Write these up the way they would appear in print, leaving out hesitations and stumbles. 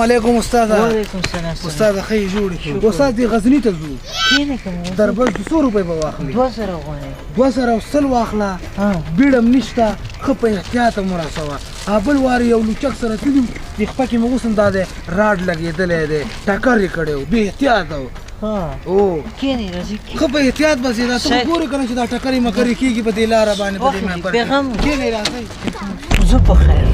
علیکم استاد. وعلیکم السلام. استاد ښه جوړې. استاد دې غزني ته ځو. کینې کوم دربل 200 روپۍ به واخلې. 200 غونې 200 واخله. بیړم نشته. ښه په احتیاط مو راسوه. بل وار یو لوچک سره تللي د خپه کې مې اوس هم دا دی راډ لګېدلی دی ټکر یې کړی و بې احتیاطه و. او کینې راځي ښه په احتیاط بسې دا ته خو ګورې که نه چې دا ټکرې مکرې کېږي په دې لاره باندې په دې مېپر کینې راځئ. زه په خیر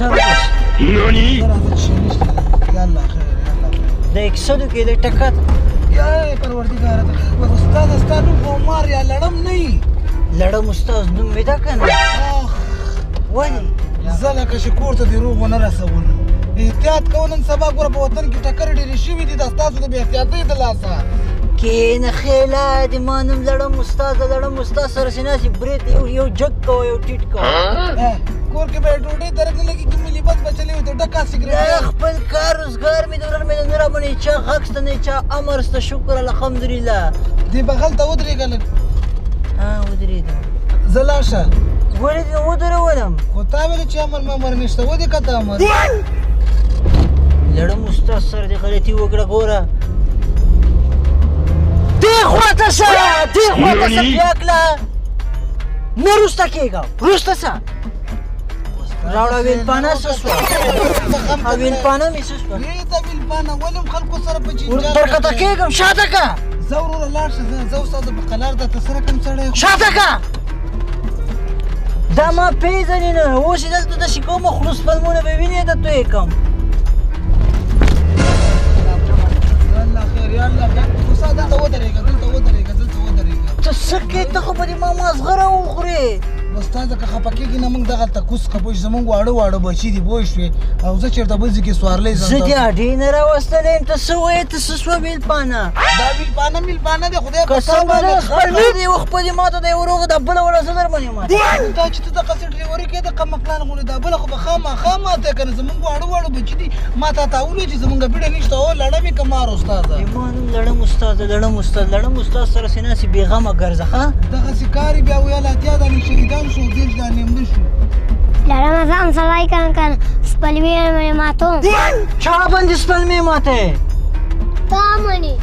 نانی راځه چې نشته یالله خیر یالله خیر د اکسلو کې د ټکر یا پروردګاره استاد ستا نوم خو عمر یا لړم نه یي. لړم استاد نوم مې ده که نه ولې زه لکه چې کور ته دې روغ ونه رسولم. احتیاط کوه نن سبا ګوره په وطن کې ټکرې ډېرې شوي دي دا ستاسو د بې احتیاطۍ د لاسه. کینه خیله د ما نوم لړم استاد د لړم استاد سره چې ناسې برید یو جګ کوه یو ټیټ کوه کور کې به یې ډوډۍ درک نه لګي کې ملي بس به چلې وي ته ډکه سګرېټ خپل کار روزګار مې د ورور مې د نه راباندې چا غږ شته نه چا امر شته شکر الحمدلله. دې بغل ته ودرېږه لږ. ودرېدم. زه لاړ شه. ولې دې ودرولم خو تا ویلې چې امر مامر نشته ودې که ته امر. لړم استاد سره دې غلطي وکړه ګوره دې خواته شه دې خواته شه بیا کله نه وروسته کېږه وروسته شه راوړه ویلپانه څه شوه ویلپانه مې څه شوه پرېږده ویلپانه ولې هم خلکو سره په جنجال درکته کېږم شاته که زه وروره لاړ شه زه استاد په قلار درته سره کوم سړی شاته که دا ما پېژنې نه اوس یې دلته داسې کوم خلوص فلمونه به وینې د توی کوم یالله خیر یالله خیر استاد دلته ودرېږه دلته ودرېږه دلته ودرېږه. ته څه کې ته خو به دې ما مازغره وخورې استاده که خفه کېږي نه موږ دغلته کوس که پوه شي زموږ واړه واړه بچي دي پوه شوې او زه چېرته بل ځای کې سوارلی زه دې اډې نه راوستلی یم ته څه وایې ته څه سوه ویلپانه دا ویلپانه میلپانه دی خدای قسم به خپل مې دې وخپلې ما ته د یو روغه دا بله وړه زه در باندې ماته دا چې ته دغسې ډریوري کوې د قمقلان غوندې دا بله خو به خامخا ماته که نه زموږ واړه واړه بچي دي ما تا وویل چې زموږ بیړه نشته او لړم یې که مار استاده ما نوم لړم استاد لړم استاد لړم استاد سره سې ناسې بېغمه ګرځه ښه دغسې کار یې بیا ویل اتیا دانې شهیدان شو دېرش دانې مړه شو. لړمه ځان سړی کنه سپلمې مې ماتو چا باندې سپلمې ماتې تا منې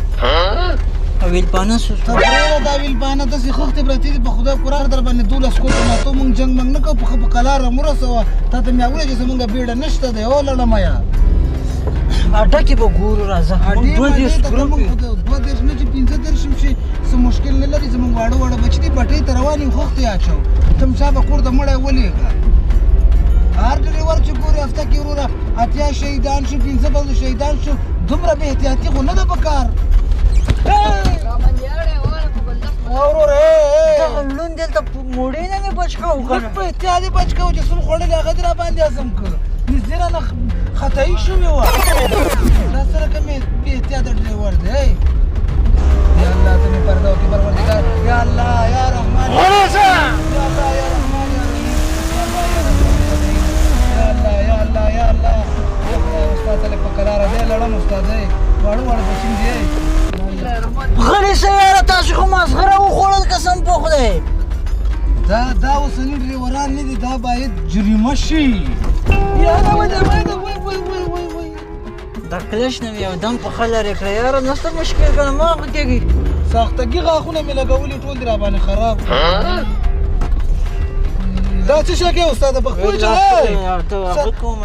ویلپانه څه ته پرېږده دا ویلپانه داسې خښتې پرتې دي په خدای قرار در باندې 12 کوټه ماتو موږ جنګ منګ نه کوو په قلار مو رسوه تا ته مې وویل چې زموږ بیړه نشته دی او لړمه اډه کې به ګورو راځه موږ 2 دېرش نه چې 15 هم شي څه مشکل نه لري زموږ واړه واړه بچي دي بټۍ ته روان یو خښتې اچو ته هم چا به کور ته مړی ولېږه هر ډریور چې ګورې هفته کې وروره اتیا شهیدان شو 15 شهیدان شو دومره بې احتیاطي خو نه ده په کار وروره دغه لوند دلته موړې نه مې بچ کوو که نه په احتیاط یې بچ کوو چې څوم خوړلې هغه دې راباندې هضم کړ نږدې رانه خطایي شوې وه دا سره که مې بې احتیاطه ډریور دی یا الله ته مې پرده وکړي پروردګار یا الله یا رحمان یا الله یا رحمان یا الله یا الله یا الله استاد ته په قراره دی لړم استاد دی واړه واړه بچي دي غلی شه یاره تاسو خو مازغره وخوړل قسم په خدای دا اوسني ډریوران نه دي دا باید جریمه شي یاره وای دا کلش نه مې یو دم په ښه لرې کړه یاره نسته مشکل که نه ما خو کېږي ساختګي غاښونه مې لګولي ټول دي راباندې خراب دا څه شی کوې استاده په خپل هغه کوم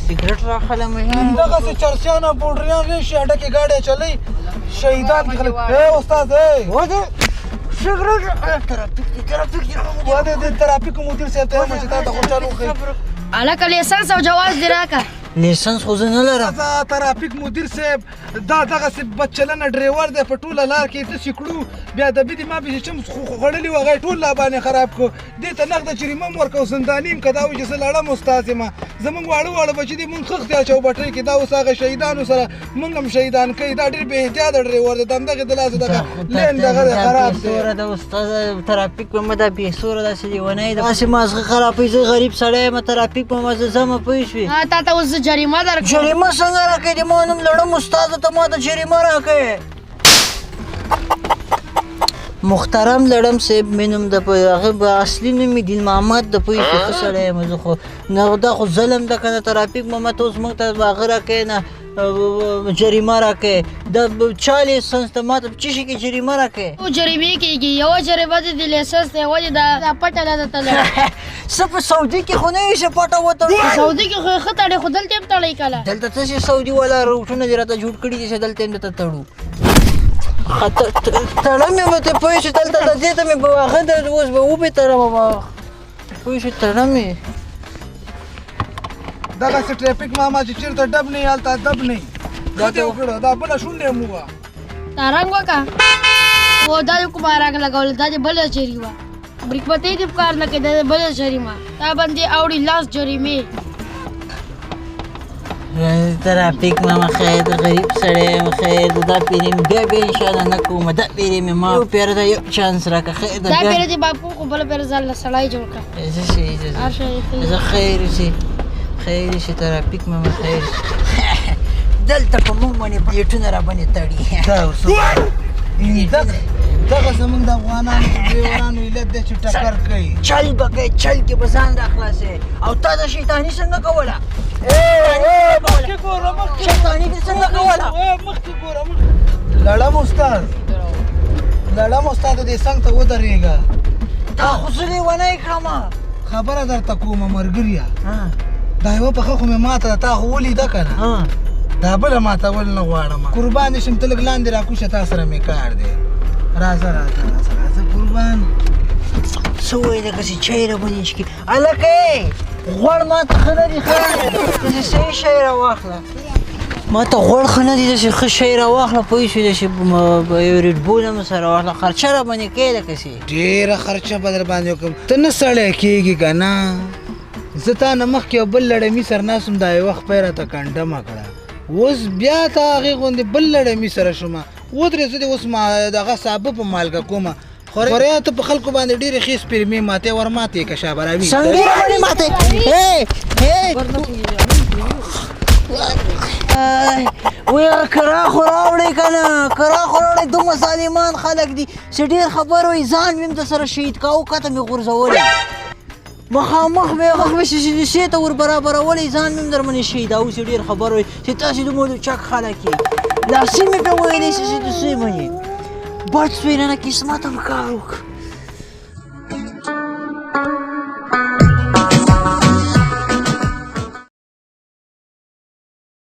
سګرټ راخله مې دغسې چرسیان او پوډریان راشي اډه کې ګاډی چلوي شهیدان کې خلک استاد سګرټ ترافیک دي ودې د ترافیکو مدیر صاحب ته وایم چې تا ته خو چالو وښیي هلکه لیسنس او جواز دې راکړه لیسنس خو زه نه لرم ترافیک مدیر صاحب دا دغسې بدچلنه ډریور دی په ټوله لار کې داسې کړو بیا د بي دي ما پسې چم خوړلي وو هغه یې ټول لا باندې خراب کړو دې ته نغده جریمه م ورکړو زنداني یم که دا وایي چې زه لړم استاد یم زموږ واړه واړه بچي دي مونږ خښتې اچوو بټۍ کې دا اوس هغه شهیدانو سره مونږ هم شهیدان کوي دا ډېر بې احتیاطه ډریور دی د همدغې د لاسه دغه لین دغه دی خراب دی د استاد ترافیک په مده بېسوره داسې لیونی ده داسې مازغه خرابوي زه غریب سړی یم ترافیک په مزه ځمه پوه شوې تا ته اوس زه جریمه درکړم جریمه څنګه راکوې د ما نوم لړم استاد ته ما ته جریمه راکوې محترم لړم صاحب مې نوم د هغه به اصلي نوم مې دین محمد د پوه شو ښه سړی یم زه خو نه دا خو ظلم ده که نه ترافیک محمد اوس موږ ته هغه راکوې نه جریمه راکوې د چا لیسنس ته ما ته په څه شي کې جریمه راکوې او جریمې کېږي یوه جریمه د دې لیسنس دی ولې دا پټه نه ده تړلې څه په سعودي کې خو نه وي چې پټه وتړو سعودي کې خو ښه تړې خو دلته هم تړی کله دلته څه شي سعودي والا روټونه دې راته جوړ کړي دي چې دلته هم درته تړو تړم یې به ته پوه شې دلته د دې ته مې به هغه د اوس به وبې تړم پوه شې تړم یې دغسې ټرافیک ماما چې چېرته ډب نه وي هلته دب نه وي ښه دې وکړه دا بله شونډې مو وه دا رنګ وکړه او دا دې کومه رنګ لګول دا دې بله جري وه بریکبتۍ دې کار نه کوي دا دې بله جریمه دا باندې اوړي لاس جریمې ترافیک ماما خیر د غریب سړی یم خیر دا پیرې مې بیا بیا انشاءالله نه کوم دا پیرې مې ما یو پیره ده یو چانس راکړه خیر دا پیره دې باپو خو بله پیره ځان له سړی جوړ کړه زه شي هر شی یې زه خیر شي خیر شي ترافیک ماما خیر دلته په موږ باندې پلیټونه را باندې تړي دا اوس دغه زمونږ د افغانانو ډریورانو علت دی چې ټکر کوي چل به کوې چل کې به ځان را خلاصې او تا د شیطاني څنګه کوله مخکې ګوره مخکې شیطاني دې څنګه کوله مخکې ګوره لړم استاد لړم استاد دې څنګ ته ودرېږه تا خو زه لیونی کړم خبره درته کومه مرګریا دا یوه پښه خو مې ماته ده تا خو ولیده که نه دا بله ماتول نه غواړم قربان دې شم ته لږ لاندې راکوشه تا سره مې کار دی راځه قربان څه وایي لکه چې چای را باندې چکي هلکه غوړ ما ته ښه نه دي ښه داسې صحیح شی راواخله ما ته غوړ ښه نه دي داسې ښه شی راواخله پوه شوې داسې یو ریډبول هم سره واخله خرچه را باندې کوې لکه چې ډېره خرچه به در باندې وکړم ته نه سړی کېږي که نه زه تا نه مخکې یو بل لړمي سر ناست وم دا یو وخت پی راته کنډمه کړه اوس بیا ته هغې غوندې بل لړمي سره شومه ودرې زه دې اوس دغه سابه په مالګه کومه خوریا ته په خلکو باندې ډېرې ښې سپېرمې ماتې ور ماتې که شابراوي څنګه را باندې ماتې وایي کرا خو راوړئ که نه کرا خو راوړئ دومره ظالمان خلک دي چې ډېر خبر وایي ځان مې هم د سره شهید کاوه کته مې غورځولی مخامخ مې شیشې ته ور برابرولی ځان مې هم در باندې شهیداوه چې ډېر خبر وایي چې تاسې دومره چک خلک یې لاسي مې پرې ویلی چې دسې منې بد سوی نه قسمت هم کار وکړه